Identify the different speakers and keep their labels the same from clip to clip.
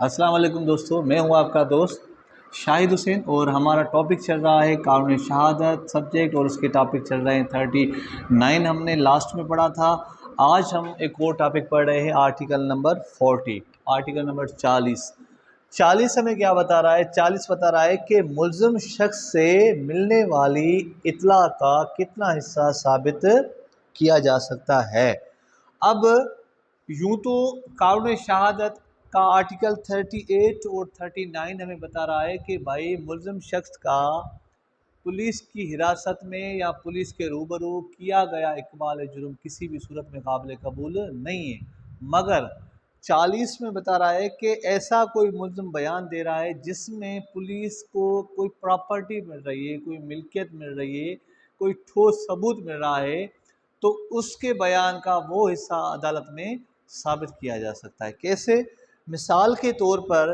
Speaker 1: अस्सलाम वालेकुम दोस्तों, मैं हूं आपका दोस्त शाहिद हुसैन और हमारा टॉपिक चल रहा है कानून शहादत सब्जेक्ट और उसके टॉपिक चल रहे हैं 39 हमने लास्ट में पढ़ा था। आज हम एक और टॉपिक पढ़ रहे हैं आर्टिकल नंबर 40, आर्टिकल नंबर 40 हमें क्या बता रहा है। 40 बता रहा है कि मुल्ज़िम शख्स से मिलने वाली इत्तला का कितना हिस्सा साबित किया जा सकता है। अब यूं तो कानून शहादत का आर्टिकल 38 और 39 हमें बता रहा है कि भाई मुल्ज़िम शख्स का पुलिस की हिरासत में या पुलिस के रूबरू किया गया इकबाल जुर्म किसी भी सूरत में काबिल कबूल नहीं है। मगर 40 में बता रहा है कि ऐसा कोई मुल्ज़िम बयान दे रहा है जिसमें पुलिस को कोई प्रॉपर्टी मिल रही है, कोई मिल्कियत मिल रही है, कोई ठोस सबूत मिल रहा है, तो उसके बयान का वो हिस्सा अदालत में साबित किया जा सकता है। कैसे? मिसाल के तौर पर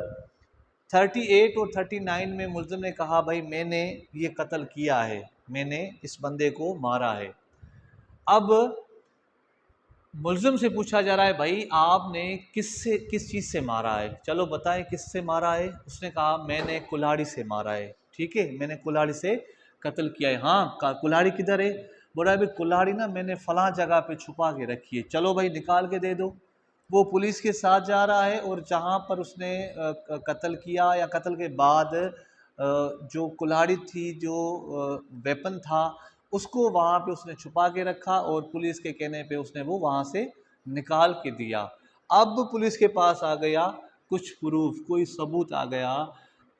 Speaker 1: 38 और 39 में मुल्ज़िम ने कहा भाई मैंने ये कत्ल किया है, मैंने इस बंदे को मारा है। अब मुल्ज़िम से पूछा जा रहा है भाई आपने किस चीज़ से मारा है, चलो बताएं किससे मारा है। उसने कहा मैंने कुल्हाड़ी से मारा है। ठीक है, मैंने कुल्हाड़ी से कत्ल किया है। हाँ, कुल्हाड़ी किधर है? बोला भाई कुल्हाड़ी ना मैंने फ़लाँ जगह पे छुपा के रखी है, चलो भाई निकाल के दे दो। वो पुलिस के साथ जा रहा है और जहाँ पर उसने कत्ल किया या कत्ल के बाद जो कुल्हाड़ी थी, जो वेपन था, उसको वहाँ पे उसने छुपा के रखा और पुलिस के कहने पे उसने वो वहाँ से निकाल के दिया। अब पुलिस के पास आ गया कुछ प्रूफ, कोई सबूत आ गया,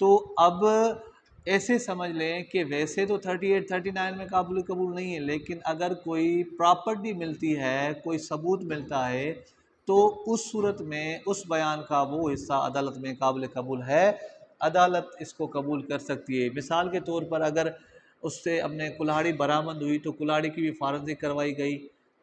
Speaker 1: तो अब ऐसे समझ लें कि वैसे तो 38 39 में काबिल कबूल नहीं है, लेकिन अगर कोई प्रॉपर्टी मिलती है, कोई सबूत मिलता है, तो उस सूरत में उस बयान का वो हिस्सा अदालत में काबिल कबूल है, अदालत इसको कबूल कर सकती है। मिसाल के तौर पर अगर उससे अपने कुल्हाड़ी बरामद हुई तो कुल्हाड़ी की भी फॉरेंसिक करवाई गई,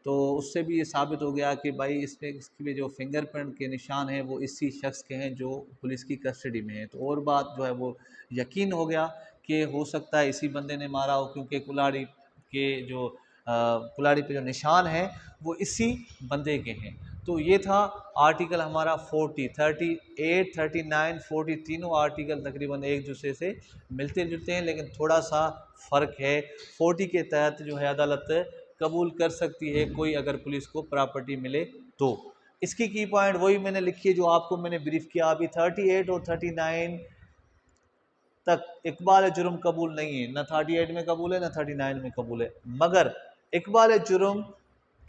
Speaker 1: तो उससे भी ये साबित हो गया कि भाई इसमें इसकी भी जो फिंगरप्रिंट के निशान हैं वो इसी शख्स के हैं जो पुलिस की कस्टडी में है। तो और बात जो है वो यकीन हो गया कि हो सकता है इसी बंदे ने मारा हो, क्योंकि कुल्हाड़ी के जो कुल्हाड़ी पे जो निशान है वो इसी बंदे के हैं। तो ये था आर्टिकल हमारा 40, 38, 39, 40 तीनों आर्टिकल तकरीबन एक दूसरे से मिलते जुलते हैं, लेकिन थोड़ा सा फ़र्क है। 40 के तहत जो है अदालत कबूल कर सकती है कोई अगर पुलिस को प्रॉपर्टी मिले तो। इसकी की पॉइंट वही मैंने लिखी है जो आपको मैंने ब्रीफ किया अभी। 38 और 39 तक इकबाल जुर्म कबूल नहीं है, ना 38 में कबूल है ना 39 में कबूल है। मगर इकबाल जुर्म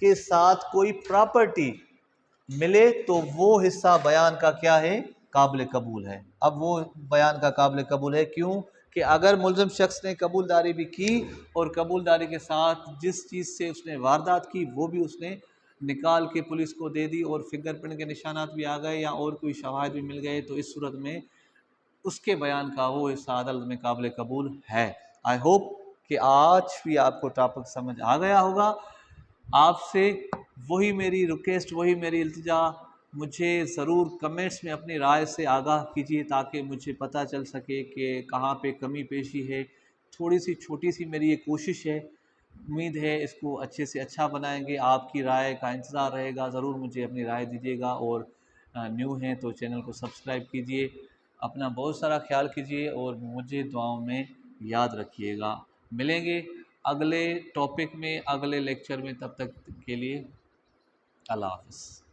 Speaker 1: के साथ कोई प्रॉपर्टी मिले तो वो हिस्सा बयान का क्या है? काबिल कबूल है। अब वो बयान का काबिल कबूल है क्यों? कि अगर मुल्ज़िम शख्स ने कबूलदारी भी की और कबूलदारी के साथ जिस चीज़ से उसने वारदात की वो भी उसने निकाल के पुलिस को दे दी और फिंगरप्रिंट के निशानात भी आ गए या और कोई शवाहिद भी मिल गए, तो इस सूरत में उसके बयान का वो हिस्सा अदालत में काबिल कबूल है। आई होप कि आज भी आपको टॉपिक समझ आ गया होगा। आपसे वही मेरी रिक्वेस्ट, वही मेरी इल्तिजा, मुझे ज़रूर कमेंट्स में अपनी राय से आगाह कीजिए ताकि मुझे पता चल सके कि कहाँ पे कमी पेशी है। थोड़ी सी छोटी सी मेरी ये कोशिश है, उम्मीद है इसको अच्छे से अच्छा बनाएंगे। आपकी राय का इंतज़ार रहेगा, ज़रूर मुझे अपनी राय दीजिएगा। और न्यू हैं तो चैनल को सब्सक्राइब कीजिए। अपना बहुत सारा ख्याल कीजिए और मुझे दुआओं में याद रखिएगा। मिलेंगे अगले टॉपिक में, अगले लेक्चर में, तब तक के लिए अल्लाह हाफ़िज़।